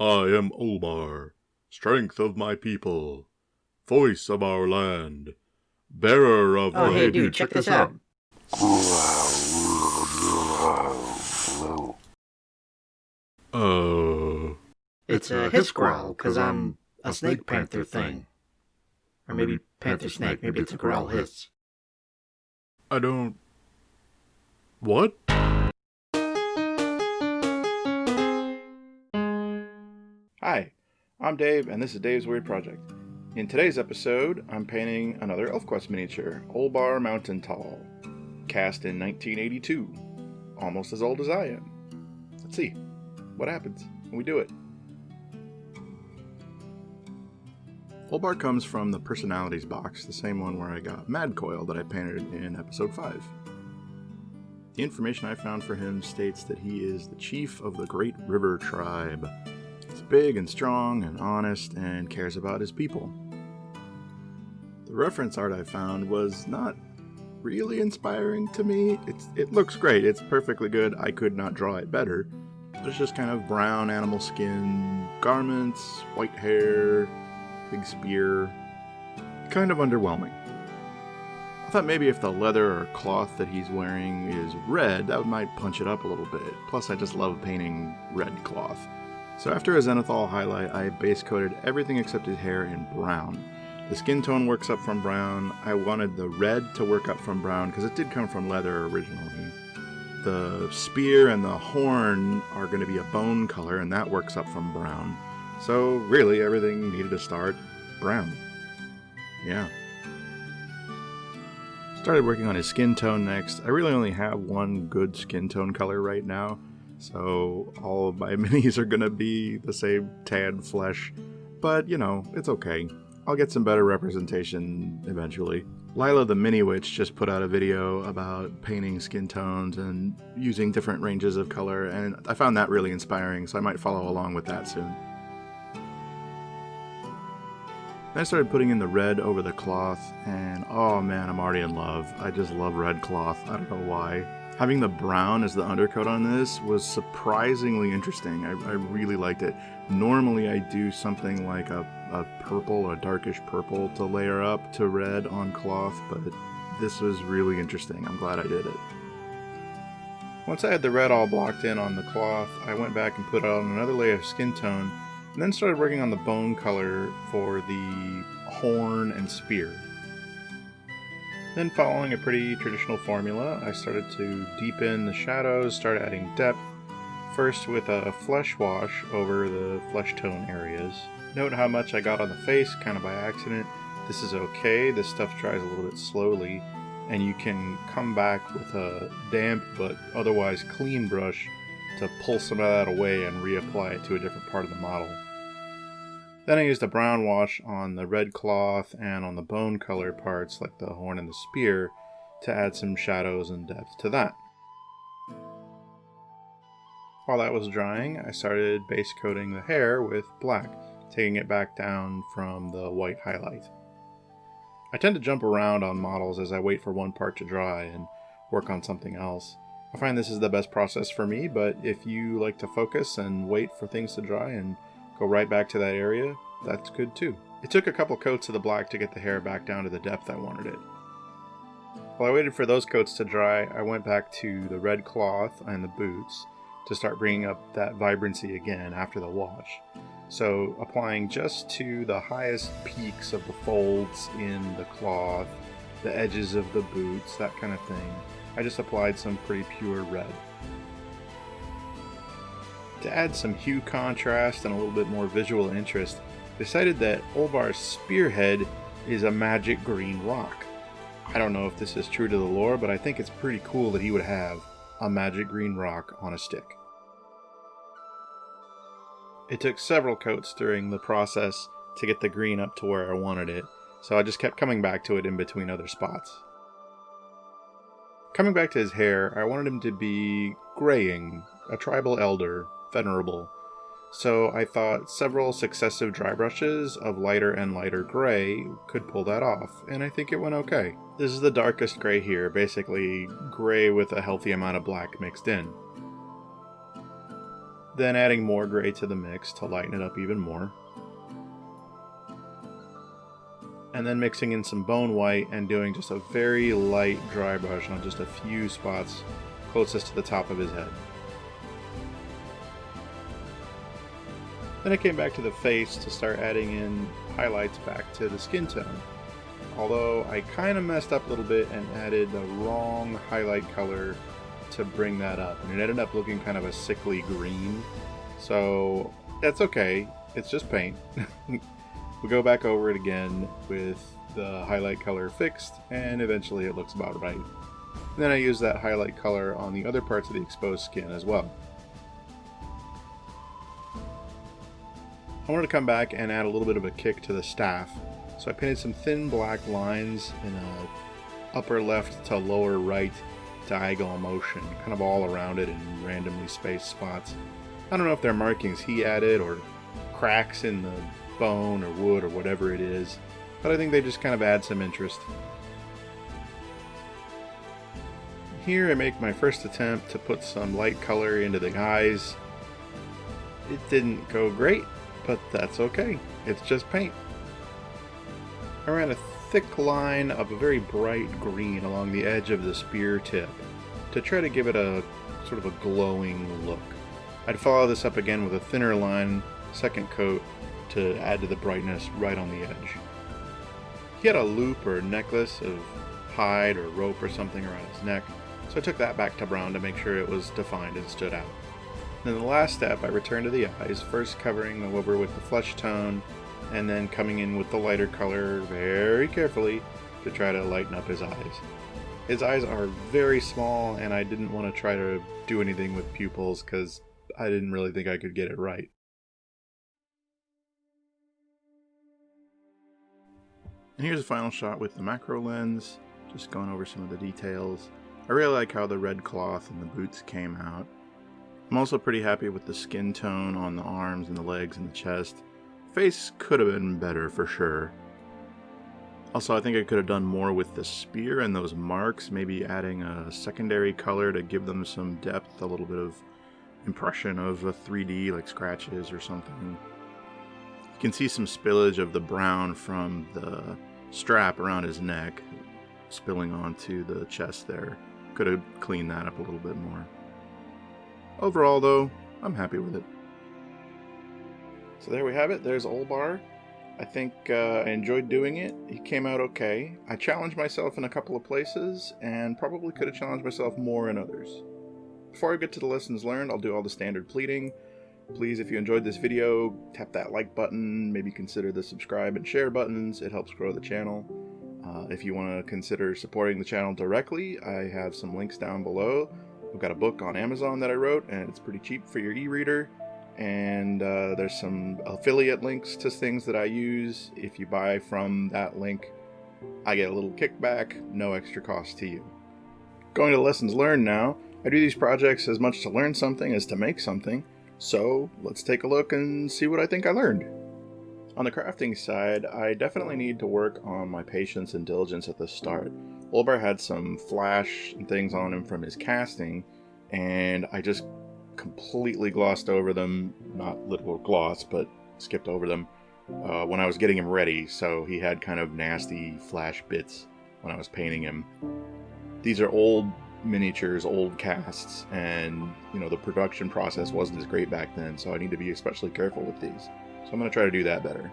I am Olbar, strength of my people, voice of our land, bearer of Oh, hey dude, check this out. It's a hiss growl, 'cause I'm a snake panther thing. Or maybe panther snake, maybe it's a growl hiss. I don't... What? Hi, I'm Dave, and this is Dave's Weird Project. In today's episode, I'm painting another Elfquest miniature, Olbar Mountain-Tall, cast in 1982, almost as old as I am. Let's see what happens when we do it. Olbar comes from the Personalities box, the same one where I got Mad Coil that I painted in episode 5. The information I found for him states that he is the chief of the Great River Tribe. He's big and strong and honest and cares about his people. The reference art I found was not really inspiring to me. It looks great, it's perfectly good, I could not draw it better. It's just kind of brown animal skin garments, white hair, big spear, kind of underwhelming. I thought maybe if the leather or cloth that he's wearing is red, that might punch it up a little bit. Plus I just love painting red cloth. So after a zenithal highlight, I base coated everything except his hair in brown. The skin tone works up from brown. I wanted the red to work up from brown because it did come from leather originally. The spear and the horn are going to be a bone color, and that works up from brown. So really everything needed to start brown. Yeah. Started working on his skin tone next. I really only have one good skin tone color right now, so all of my minis are going to be the same tan flesh, but you know, it's okay. I'll get some better representation eventually. Lyla the Mini Witch just put out a video about painting skin tones and using different ranges of color, and I found that really inspiring, so I might follow along with that soon. Then I started putting in the red over the cloth, and oh man, I'm already in love. I just love red cloth. I don't know why. Having the brown as the undercoat on this was surprisingly interesting. I really liked it. Normally I do something like a purple, a darkish purple to layer up to red on cloth, but this was really interesting. I'm glad I did it. Once I had the red all blocked in on the cloth, I went back and put on another layer of skin tone, and then started working on the bone color for the horn and spear. Then, following a pretty traditional formula, I started to deepen the shadows, start adding depth, first with a flesh wash over the flesh tone areas. Note how much I got on the face, kind of by accident. This is okay, this stuff dries a little bit slowly, and you can come back with a damp but otherwise clean brush to pull some of that away and reapply it to a different part of the model. Then I used a brown wash on the red cloth and on the bone color parts like the horn and the spear to add some shadows and depth to that. While that was drying, I started base coating the hair with black, taking it back down from the white highlight. I tend to jump around on models as I wait for one part to dry and work on something else. I find this is the best process for me, but if you like to focus and wait for things to dry and go right back to that area, that's good too. It took a couple coats of the black to get the hair back down to the depth I wanted it. While I waited for those coats to dry, I went back to the red cloth and the boots to start bringing up that vibrancy again after the wash. So applying just to the highest peaks of the folds in the cloth, the edges of the boots, that kind of thing. I just applied some pretty pure red. To add some hue contrast and a little bit more visual interest, decided that Olbar's spearhead is a magic green rock. I don't know if this is true to the lore, but I think it's pretty cool that he would have a magic green rock on a stick. It took several coats during the process to get the green up to where I wanted it, so I just kept coming back to it in between other spots. Coming back to his hair, I wanted him to be graying, a tribal elder, venerable. So I thought several successive dry brushes of lighter and lighter gray could pull that off, and I think it went okay. This is the darkest gray here, basically gray with a healthy amount of black mixed in. then adding more gray to the mix to lighten it up even more. And then mixing in some bone white and doing just a very light dry brush on just a few spots closest to the top of his head. Then I came back to the face to start adding in highlights back to the skin tone. Although I kind of messed up a little bit and added the wrong highlight color to bring that up. And it ended up looking kind of a sickly green. So that's okay, it's just paint. We go back over it again with the highlight color fixed, and eventually it looks about right. And then I use that highlight color on the other parts of the exposed skin as well. I wanted to come back and add a little bit of a kick to the staff, so I painted some thin black lines in a upper left to lower right diagonal motion, kind of all around it in randomly spaced spots. I don't know if they're markings he added or cracks in the bone or wood or whatever it is, but I think they just kind of add some interest. Here I make my first attempt to put some light color into the eyes. It didn't go great, but that's okay, it's just paint. I ran a thick line of a very bright green along the edge of the spear tip to try to give it a sort of a glowing look. I'd follow this up again with a thinner line, second coat, to add to the brightness right on the edge. He had a loop or necklace of hide or rope or something around his neck, so I took that back to brown to make sure it was defined and stood out. Then the last step, I returned to the eyes, first covering them over with the flesh tone, and then coming in with the lighter color very carefully to try to lighten up his eyes. His eyes are very small, and I didn't want to try to do anything with pupils because I didn't really think I could get it right. And here's a final shot with the macro lens, just going over some of the details. I really like how the red cloth and the boots came out. I'm also pretty happy with the skin tone on the arms and the legs and the chest. Face could have been better for sure. Also, I think I could have done more with the spear and those marks, maybe adding a secondary color to give them some depth, a little bit of impression of a 3D, like scratches or something. You can see some spillage of the brown from the strap around his neck spilling onto the chest there. Could have cleaned that up a little bit more. Overall, though, I'm happy with it. So there we have it. There's Olbar. I think I enjoyed doing it. He came out okay. I challenged myself in a couple of places, and probably could have challenged myself more in others. Before I get to the lessons learned, I'll do all the standard pleading. Please, if you enjoyed this video, tap that like button, maybe consider the subscribe and share buttons. It helps grow the channel. If you want to consider supporting the channel directly, I have some links down below. I've got a book on Amazon that I wrote, and it's pretty cheap for your e-reader. And there's some affiliate links to things that I use. If you buy from that link, I get a little kickback, no extra cost to you. Going to the lessons learned now. I do these projects as much to learn something as to make something. So let's take a look and see what I think I learned. On the crafting side, I definitely need to work on my patience and diligence at the start. Olbar had some flash and things on him from his casting, and I just completely glossed over them. Not literal gloss, but skipped over them when I was getting him ready, so he had kind of nasty flash bits when I was painting him. These are old miniatures, old casts, and the production process wasn't as great back then, so I need to be especially careful with these. So I'm going to try to do that better.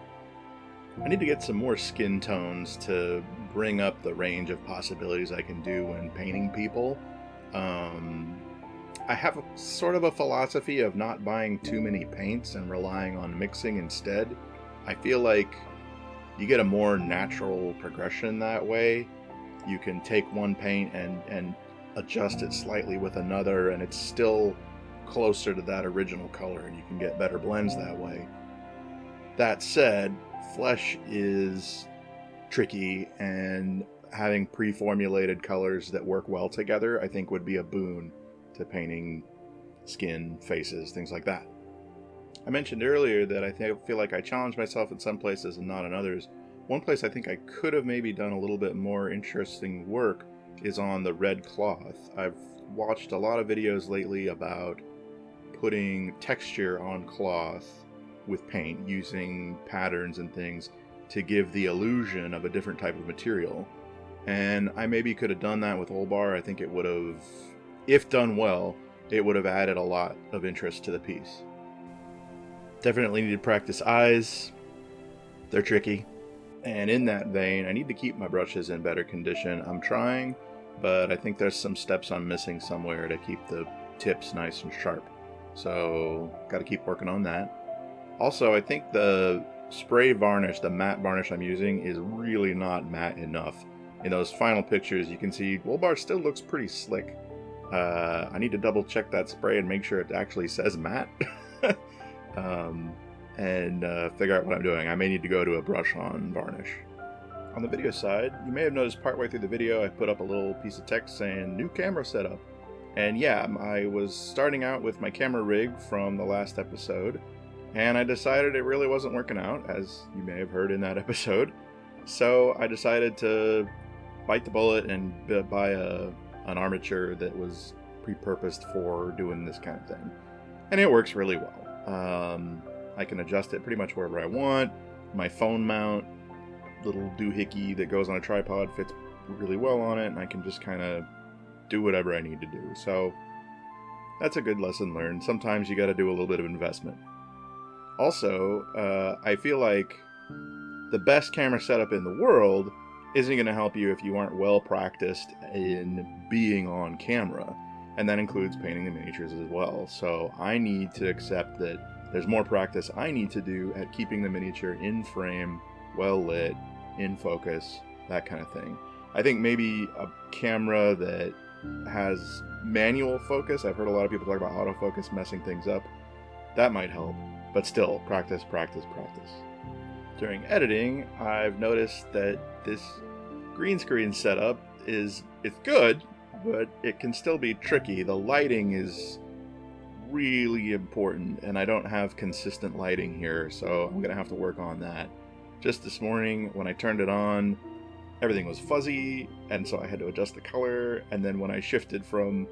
I need to get some more skin tones to bring up the range of possibilities I can do when painting people. I have sort of a philosophy of not buying too many paints and relying on mixing instead. I feel like you get a more natural progression that way. You can take one paint and adjust it slightly with another, and it's still closer to that original color, and you can get better blends that way. That said, flesh is tricky, and having pre-formulated colors that work well together I think would be a boon to painting skin, faces, things like that. I mentioned earlier that I feel like I challenged myself in some places and not in others. One place I think I could have maybe done a little bit more interesting work is on the red cloth. I've watched a lot of videos lately about putting texture on cloth with paint, using patterns and things to give the illusion of a different type of material. And I maybe could have done that with Olbar. I think it would have, if done well, it would have added a lot of interest to the piece. Definitely need to practice eyes. They're tricky. And in that vein, I need to keep my brushes in better condition. I'm trying, but I think there's some steps I'm missing somewhere to keep the tips nice and sharp. So, got to keep working on that. Also, I think the spray varnish, the matte varnish I'm using, is really not matte enough. In those final pictures, you can see Olbar still looks pretty slick. I need to double check that spray and make sure it actually says matte. And figure out what I'm doing. I may need to go to a brush-on varnish. On the video side, you may have noticed partway through the video I put up a little piece of text saying new camera setup. And yeah, I was starting out with my camera rig from the last episode, and I decided it really wasn't working out, as you may have heard in that episode. So I decided to bite the bullet and buy an armature that was pre-purposed for doing this kind of thing. And it works really well. I can adjust it pretty much wherever I want. My phone mount, little doohickey that goes on a tripod, fits really well on it, and I can just kind of do whatever I need to do. So that's a good lesson learned. Sometimes you got to do a little bit of investment. Also, I feel like the best camera setup in the world isn't going to help you if you aren't well practiced in being on camera. And that includes painting the miniatures as well. So I need to accept that there's more practice I need to do at keeping the miniature in frame, well lit, in focus, that kind of thing. I think maybe a camera that has manual focus, I've heard a lot of people talk about autofocus messing things up, that might help. But still, practice, practice, practice. During editing, I've noticed that this green screen setup it's good, but it can still be tricky. The lighting is really important, and I don't have consistent lighting here, so I'm gonna have to work on that. Just this morning, when I turned it on, everything was fuzzy, and so I had to adjust the color, and then when I shifted from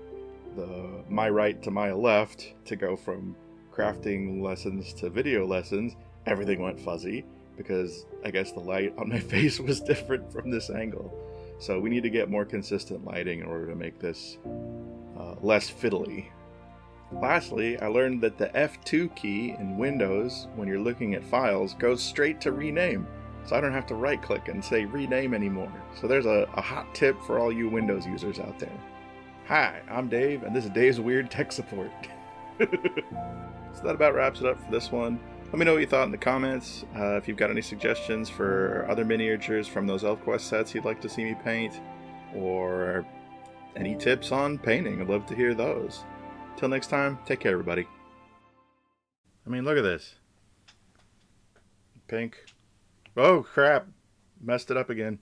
my right to my left to go from crafting lessons to video lessons, everything went fuzzy, because I guess the light on my face was different from this angle. So we need to get more consistent lighting in order to make this less fiddly. Lastly, I learned that the F2 key in Windows, when you're looking at files, goes straight to rename. So I don't have to right click and say rename anymore. So there's a hot tip for all you Windows users out there. Hi, I'm Dave, and this is Dave's Weird Tech Support. So that about wraps it up for this one. Let me know what you thought in the comments. If you've got any suggestions for other miniatures from those Elfquest sets you'd like to see me paint, or any tips on painting, I'd love to hear those. Till next time, take care, everybody. I mean, look at this. Pink. Oh, crap. Messed it up again.